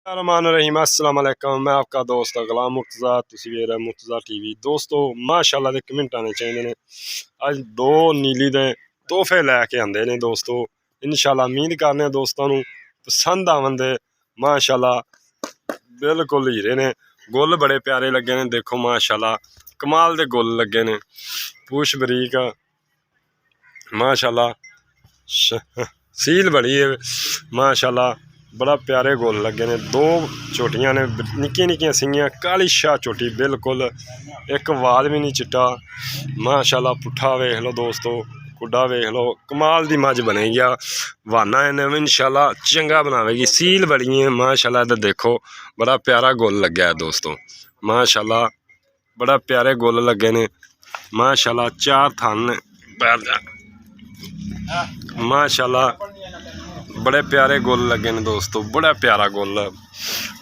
रहीम अस्सलाम वालेकुम। मैं आपका दोस्त गुलाम मुर्तज़ा, तुसी वेख रहे मुर्तज़ा टीवी। दोस्तों माशाल्लाह दे कमेंट आने चाहिए ने। अज दो नीली दे तोहफे लैके आंदे ने दोस्तों। इंशाल्लाह उम्मीद करने दोस्तों नूं पसंद आवन दे। माशाल्लाह बिल्कुल हीरे ने, गुल बड़े प्यारे लगे ने। देखो माशाल्लाह कमाल दे गुल लगे ने, पूछ बरीक माशाल्लाह, सील बड़ी है माशाल्लाह। बड़ा प्यारे गोल लगे ने। दो झोटियां ने निक्कियां निक्कियां सिंगियां, काली शाह झोटी बिल्कुल, एक वाल भी नहीं चिट्टा माशाल्लाह। पुट्ठा वेख लो दोस्तों, कुड्डा वेख लो, कमाल दी मज बनेगी। वाना इन्हें इंशाल्लाह चंगा बनावेगी। सील बड़ी है माशाल्लाह। इधर देखो बड़ा प्यारा गोल लग्या है दोस्तों माशाल्लाह। बड़ा प्यारे गोल लगे ने माशाल्लाह। चार थन माशाल्लाह, बड़े प्यारे गोल लगे ने दोस्तों। बड़ा प्यारा गोल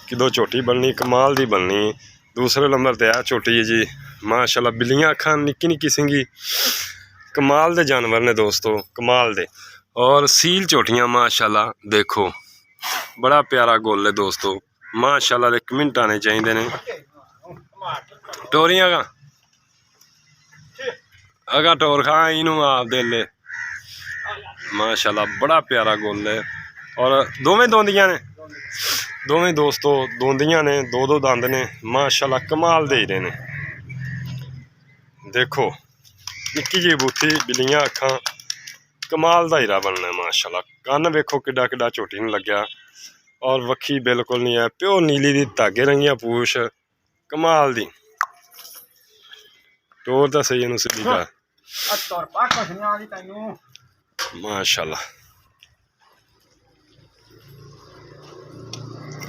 कि दो झोटी बननी कमाल दी बननी। दूसरे नंबर ते आ झोटी जी माशाल्लाह। बिल्लियां अखां निक्की निक्की सिंगी, कमाल दे जानवर ने दोस्तों, कमाल दे। और सील झोटियां माशाल्लाह देखो, बड़ा प्यारा गोल है दोस्तों माशाल्लाह। दे कमेंट आने चाहिए ने। टोरियां का अगा टोर खा इनू आप दे ले माशाल्लाह। बड़ा प्यारा गोल है। और दोवें दोंदियां ने, दोवें दोस्तों दोंदियां ने, दो दो दंद ने माशाल्लाह। कमाल दे रहे ने। देखो निक्की जी बूथी, बिल्लियां अखां, कमाल दा हीरा बनना है माशाल्लाह। कन्न वेखो किड्डा किड्डा झोटी नूं लग्या। और वक्खी बिल्कुल नहीं है, प्योर नीली दी धागे रंगियां पूछ, कमाल दी। टोर तो सही इनू सीधी का माशाल्लाह।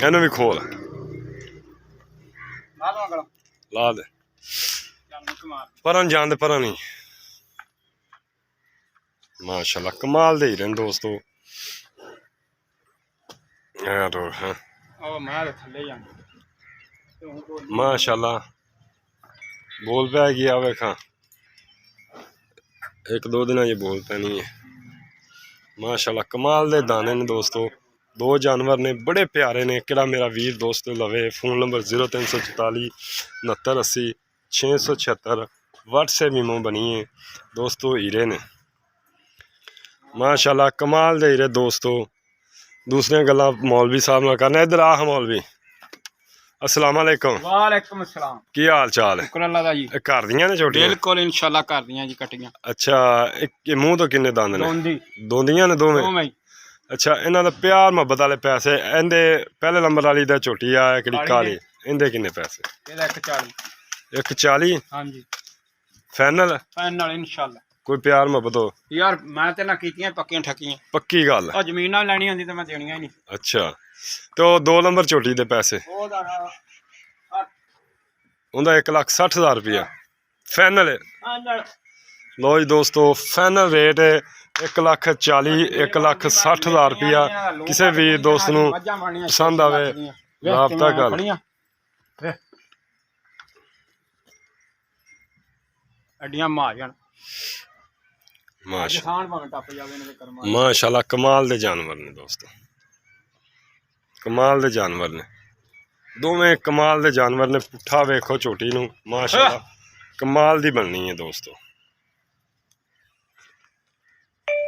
इनू भी खोल ला दे, परन जान दे, परन नहीं माशाल्लाह। कमाल दे हीरे दोस्तों। माशाल्लाह बोल पे गया वेखा, एक दो दिन ये बोल पैनी है माशाल्लाह। कमाल दे दाने ने दोस्तों। दो जानवर ने बड़े प्यारे ने। किड़ा मेरा वीर दोस्त लवे, फोन नंबर 0344 69 80 676, व्हाट्सएप ईमो बनी है दोस्तों। हीरे ने माशाल्लाह, कमाल दे हीरे दोस्तों। दूसरिया गल्लां मौलवी साहब ना करना। इधर आ मौलवी, अस्सलाम वालेकुम। वालेकुम अस्सलाम। की हाल चाल है? शुक्र अल्लाह दा जी। घर दियां ने छोटियां? बिल्कुल इंशाल्लाह घर दियां जी कटियां। अच्छा, एक मुंह तो किन्ने दंद ने? दोंदी दोंदियां ने दोवें? दोवें। अच्छा, इन्हां दा प्यार मुहब्बत वाले पैसे इंदे पहले नंबर वाली दा झोटी आ एकड़ी काली, इंदे किन्ने पैसे? ਇਹਦਾ 140। 140 ਹਾਂਜੀ फाइनल? फाइनल इंशाल्लाह। कोई प्यार मुहब्बत हो? यार मैं ते ना कीतियां पक्कियां ठक्कियां। पक्की गल? और जमीनां लैनी होंदी ते मैं देनियां ही नहीं। अच्छा, तो 2 नंबर झोटी दे पैसे? ਉਹਦਾ उनका 1,60,000 रुपया फाइनल है। फाइनल लो जी दोस्तों, फाइनल रेट है 1,40,000 1,60,000 रुपया। किसी भी दोस्त नूं पसंद आवे राबता कर। अड्डियां महाजन माशाल्लाह माशाल्लाह। कमाल दे जानवर ने दोस्तों, कमाल दे जानवर ने दोवें, कमाल दे जानवर ने। पुट्ठा वेखो झोटी नूं माशाल्लाह, कमाल दी बननी है दोस्तों।